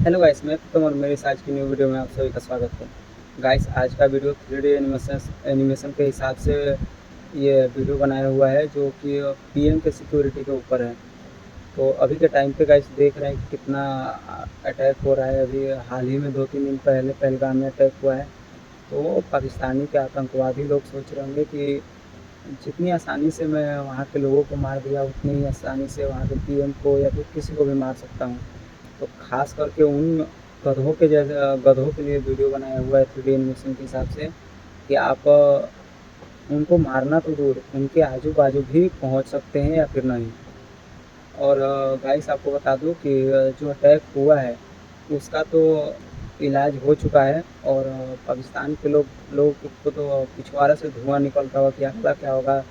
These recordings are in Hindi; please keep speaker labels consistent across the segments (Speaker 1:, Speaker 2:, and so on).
Speaker 1: हेलो गाइस, मैं प्रीतम और मेरे आज की न्यू वीडियो में आप सभी का स्वागत है। गाइस, आज का वीडियो 3D एनिमेशन के हिसाब से ये वीडियो बनाया हुआ है जो कि पीएम के सिक्योरिटी के ऊपर है। तो अभी के टाइम पे गाइस देख रहे हैं कि कितना अटैक हो रहा है। अभी हाल ही में 2-3 दिन पहले पहलगाम में अटैक हुआ है। तो पाकिस्तानी के आतंकवादी लोग सोच रहे होंगे कि जितनी आसानी से मैं वहाँ के लोगों को मार दिया, उतनी ही आसानी से वहाँ के पीएम को या फिर किसी को भी मार सकता हूँ। तो ख़ास करके उन गधों के लिए वीडियो बनाया हुआ है 3D एनिमेशन के हिसाब से कि आप उनको मारना तो दूर, उनके आजू-बाजू भी पहुँच सकते हैं या फिर नहीं। और गाइस आपको बता दूँ कि जो अटैक हुआ है उसका तो इलाज हो चुका है। और पाकिस्तान के लोग को तो पिछवाड़े से धुआं निकलता होगा कि अगला क्या होगा,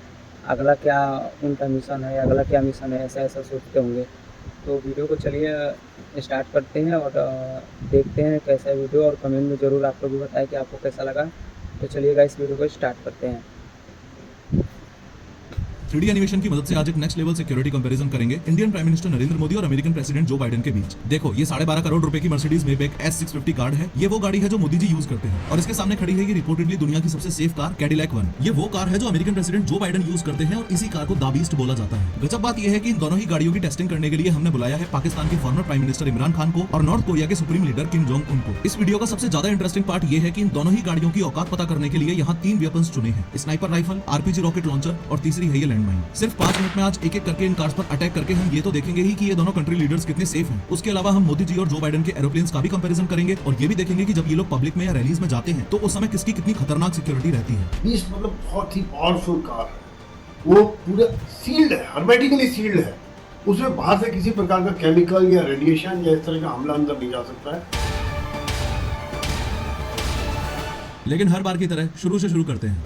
Speaker 1: अगला क्या उनका मिशन है, अगला क्या मिशन है, ऐसा-ऐसा सोचते होंगे। तो वीडियो को चलिए स्टार्ट करते हैं और देखते हैं कैसा है वीडियो, और कमेंट में ज़रूर आप लोग भी बताएं कि आपको कैसा लगा। तो चलिए गाइस, वीडियो को स्टार्ट करते हैं।
Speaker 2: 3D एनिमेशन की मदद से आज एक नेक्स्ट लेवल सिक्योरिटी कंपैरिजन करेंगे Indian prime minister Narendra Modi और अमेरिकन प्रेसिडेंट जो बाइडेन के बीच। देखो, ये 12.5 करोड़ रुपए की मर्सिडीज मेबैक S650 गार्ड है। ये वो गाड़ी है जो मोदी जी यूज करते हैं, और इसके सामने खड़ी है ये रिपोर्टेडली दुनिया की सबसे सेफ कार कैडिलैक वन। ये वो कार है जो American president Joe Biden use करते हैं, और इसी कार को द बीस्ट बोला जाता है। गजब बात यह है कि इन दोनों ही गाड़ियों की टेस्टिंग करने के लिए हमने बुलाया है पाकिस्तान के farmer prime minister Imran Khan को और नॉर्थ कोरिया के supreme leader Kim Jong Un को। इस वीडियो का सबसे ज्यादा इंटरेस्टिंग पार्ट ये है कि इन दोनों ही गाड़ियों की औकात पता करने के लिए यहाँ 3 वेपन्स चुने हैं, sniper rifle, RPG rocket launcher और तीसरी है ये लैंडमाइन। सिर्फ 5 मिनट में आज एक एक करके इन कार्स पर अटैक करके हम ये तो देखेंगे ही कि ये दोनों कंट्री लीडर्स कितने सेफ हैं। उसके अलावा हम मोदी जी और जो बाइडेन के एरोप्लेन्स का भी कंपैरिजन करेंगे, और ये भी देखेंगे कि जब ये लोग पब्लिक में या रैलीज में जाते हैं तो उस समय किसकी कितनी खतरनाक सिक्योरिटी रहती है।
Speaker 3: बीस्ट मतलब बहुत ही पावरफुल कार है। वो पूरा सील्ड है, हर्मेटिकली सील्ड है। उसमें बाहर से किसी प्रकार का केमिकल या रेडिएशन या इस तरह का हमला अंदर नहीं जा सकता है।
Speaker 2: लेकिन हर बार की तरह शुरू से शुरू करते हैं।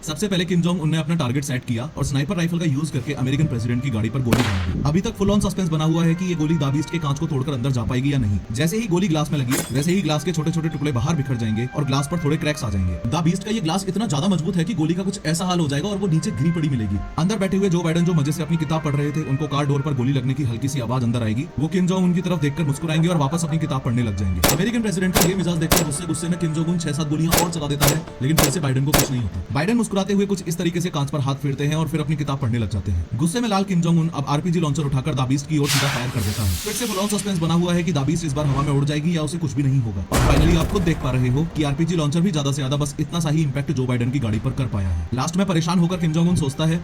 Speaker 2: सबसे पहले किम जोंग उन ने अपना टारगेट सेट किया और स्नाइपर राइफल का यूज करके अमेरिकन प्रेसिडेंट की गाड़ी पर गोली मारी। अभी तक फुल ऑन सस्पेंस बना हुआ है कि ये गोली द बीस्ट के कांच को तोड़कर अंदर जा पाएगी या नहीं। जैसे ही गोली ग्लास में लगी, वैसे ही ग्लास के छोटे छोटे टुकड़े बाहर बिखर जाएंगे और ग्लास पर थोड़े क्रैक्स आ जाएंगे। द बीस्ट का ये ग्लास इतना ज्यादा मजबूत है कि गोली का कुछ ऐसा हाल हो जाएगा और वो नीचे गिरी पड़ी मिलेगी। अंदर बैठे हुए जो बाइडेन जो मजे से अपनी किताब पढ़ रहे थे, उनको कार डोर पर गोली लगने की हल्की सी आवाज अंदर आएगी। वो किम जोंग उनकी तरफ देखकर मुस्कुराएंगे और वापस अपनी किताब पढ़ने लग जाएंगे। अमेरिकन प्रेसिडेंट का ये मिजाज देखकर गुस्से गुस्से में किम जोंग उन 6-7 गोलियां और चला देता है, लेकिन फिर से बाइडेन को कुछ नहीं होता। बाइडेन मुस्कुराते हुए कुछ इस तरीके से कांच पर हाथ फेरते हैं और फिर अपनी किताब पढ़ने लग जाते हैं। गुस्से में लाल किम जोंग उन अब RPG लॉन्चर उठाकर द बीस्ट की ओर सीधा फायर कर देता है। फिर से फुल ऑन सस्पेंस बना हुआ है कि द बीस्ट इस बार हवा में उड़ जाएगी या उसे कुछ भी नहीं होगा। और फाइनली आप खुद देख पा रहे हो कि RPG लॉन्चर भी ज्यादा से ज्यादा बस इतना सा ही इंपैक्ट जो बाइडेन की गाड़ी पर कर पाया है। लास्ट में परेशान होकर किम जोंग उन सोचता है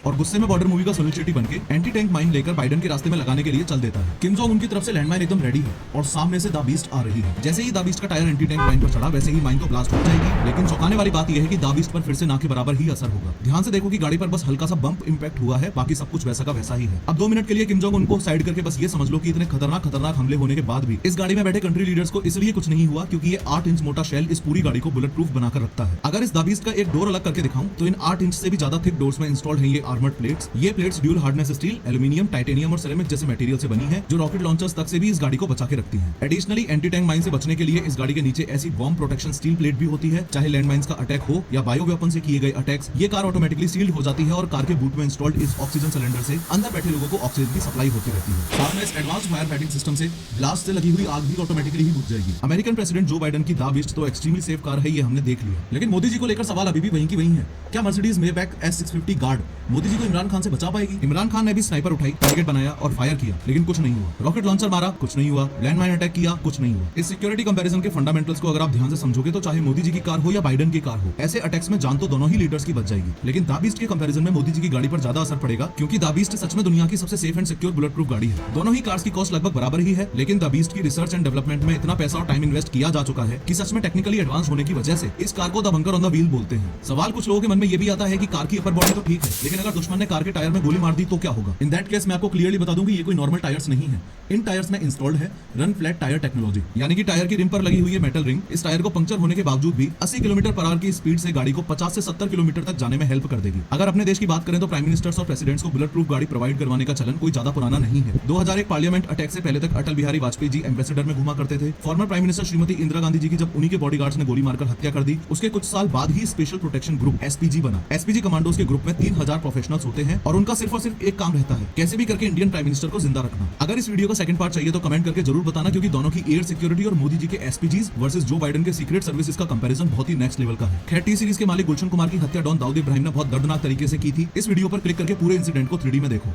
Speaker 2: और गुस्से में बॉर्डर मूवी का सुनील शेट्टी बनके एंटी टैंक माइन लेकर बाइडेन के रास्ते में लगाने के लिए चल देता है। किम जोंग उनकी तरफ से लैंडमाइन एकदम रेडी है और सामने से द बीस्ट आ रही है। जैसे ही द बीस्ट का टायर एंटी टैंक माइन पर चढ़ा, वैसे ही माइन तो ब्लास्ट हो जाएगी। लेकिन चौंकाने वाली बात यह है कि द बीस्ट पर फिर से ना के बराबर ही असर होगा। ध्यान से देखो कि गाड़ी पर बस हल्का सा बम्प इंपैक्ट हुआ है, बाकी सब कुछ वैसा का वैसा ही है। अब 2 मिनट के लिए किम जोंग उनको साइड करके बस ये समझ लो कि इतने खतरनाक हमले होने के बाद भी इस गाड़ी में बैठे कंट्री लीडर्स को इसलिए कुछ नहीं हुआ क्योंकि ये 8 इंच मोटा शेल इस पूरी गाड़ी को बुलेट प्रूफ बनाकर रखता है। अगर इस द बीस्ट का एक डोर अलग करके दिखाऊं तो इन 8 इंच से भी ज्यादा थिक डोर्स में इंस्टॉल्ड है ये आर्मर्ड प्लेट्स। ये plates dual hardness steel, aluminium, titanium और सिरेमिक जैसे मटेरियल से बनी है, जो रॉकेट लॉन्चर्स तक से भी इस गाड़ी को बचा के रखती है। एडिशनली एंटी टैंक माइन से बचने के लिए इस गाड़ी के नीचे ऐसी बॉम्ब प्रोटेक्शन स्टील प्लेट भी होती है, चाहे लैंड माइंस का अटैक हो या बायो वेपन से किए गए अटैक्स। ये कार ऑटोमेटिकली सील्ड हो जाती है और कार के बूट में इंस्टॉल्ड इस ऑक्सीजन सिलेंडर से अंदर बैठे लोगों को ऑक्सीजन की सप्लाई होती रहती है। कार में इस एडवांस फायर फाइटिंग सिस्टम से ब्लास्ट से लगी हुई आग भी ऑटोमेटिकली ही बुझ जाएगी। अमेरिकन प्रेसिडेंट जो बाइडेन की द बीस्ट तो एक्सट्रीमली सेफ कार है, ये हमने देख लिया। लेकिन मोदी जी को लेकर सवाल अभी भी वहीं की वहीं है। क्या Mercedes Maybach S650 guard Modi ji को इमरान खान से बचा पाएगी? इमरान खान ने भी स्नाइपर उठाई, टारगेट बनाया और फायर किया, लेकिन कुछ नहीं हुआ। रॉकेट लॉन्चर मारा, कुछ नहीं हुआ। लैंडमाइन अटैक किया, कुछ नहीं हुआ। इस सिक्योरिटी कंपैरिजन के फंडामेंटल्स को अगर आप ध्यान से समझोगे तो चाहे मोदी जी की कार हो या बाइडेन की कार हो, ऐसे अटैक्स में जान तो दोनों ही लीडर्स की बच जाएगी। लेकिन द बीस्ट के कंपैरिजन में मोदी जी की गाड़ी पर ज्यादा असर पड़ेगा, क्योंकि द बीस्ट सच में दुनिया की सबसे safe and secure bullet proof गाड़ी है। दोनों ही कार्स की कॉस्ट लगभग बराबर ही है, लेकिन द बीस्ट की रिसर्च एंड डेवलपमेंट में इतना पैसा और टाइम इन्वेस्ट किया जा चुका है कि सच में टेक्निकली एडवांस होने की वजह से इस कार को the bunker on the wheel बोलते हैं। सवाल कुछ लोगों के मन में ये भी आता है कि कार की अपर बॉडी तो ठीक है, लेकिन अगर दुश्मन ने कार के टायर में गोली मार दी तो क्या होगा? इन दैट केस मैं आपको क्लियरली बता दूं कि ये कोई नॉर्मल टायर्स नहीं है। इन टायर्स में इंस्टॉल्ड है रन फ्लैट टायर टेक्नोलॉजी, यानी कि टायर की रिम पर लगी हुई है मेटल रिंग। इस टायर को पंक्चर होने के बावजूद भी 80 किलोमीटर पर आवर की स्पीड से गाड़ी को 50 से 70 किलोमीटर तक जाने में हेल्प कर देगी। अगर अपने देश की बात करें तो प्राइम मिनिस्टर्स और प्रेसिडेंट्स को बुलेट प्रूफ गाड़ी प्रोवाइड करवाने का चलन कोई ज्यादा पुराना नहीं है। 2001 पार्लियामेंट अटैक से पहले तक अटल बिहारी वाजपेयी जी एम्बेसडर में घुमा करते थे। Former prime minister Shrimati Indira Gandhi ji की जब उन्हीं के बॉडीगार्ड्स ने गोली मारकर हत्या कर दी, उसके कुछ साल बाद ही स्पेशल प्रोटेक्शन ग्रुप SPG बना। SPG कमांडोज के ग्रुप में 3000 प्रोफेशनल्स होते हैं और उनका सिर्फ और सिर्फ एक काम रहता है, कैसे भी करके इंडियन प्राइम मिनिस्टर को जिंदा रखना। अगर इस वीडियो का सेकंड पार्ट चाहिए तो कमेंट करके जरूर बताना, क्योंकि दोनों की एयर सिक्योरिटी और मोदी जी के एसपीजीज वर्सेस जो बाइडेन के सीक्रेट सर्विसेज का कंपैरिजन बहुत ही नेक्स्ट लेवल का है। खैर, टी सीरीज के मालिक गुलशन कुमार की हत्या डॉन दाऊद इब्राहिम ने बहुत दर्दनाक तरीके से की थी। इस वीडियो पर क्लिक करके पूरे इंसिडेंट को 3D में देखो।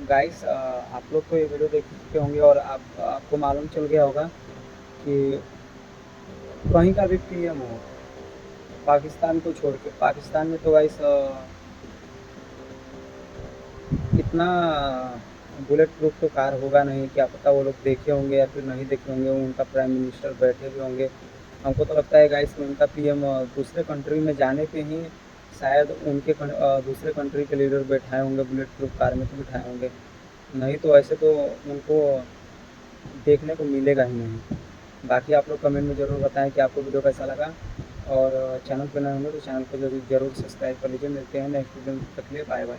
Speaker 1: गाइस, आप लोग तो ये वीडियो देख चुके होंगे और आपको मालूम चल गया होगा कि कहीं का भी पीएम हो, पाकिस्तान को छोड़ के, पाकिस्तान में तो गाइस इतना बुलेट प्रूफ तो कार होगा नहीं, क्या पता वो लोग देखे होंगे या फिर नहीं देखे होंगे, उनका प्राइम मिनिस्टर बैठे हुए होंगे। हमको तो लगता है गाइस कि उनका पीएम दूसरे कंट्री में जाने पे ही शायद उनके दूसरे कंट्री के लीडर बैठाए होंगे, बुलेट प्रूफ कार में तो बिठाए होंगे, नहीं तो ऐसे तो उनको देखने को मिलेगा ही नहीं। बाकी आप लोग कमेंट में ज़रूर बताएं कि आपको वीडियो कैसा लगा, और चैनल पर नए होंगे तो चैनल को जरूर सब्सक्राइब कर लीजिए। मिलते हैं नेक्स्ट वीडियो में, तक के लिए बाय बाय।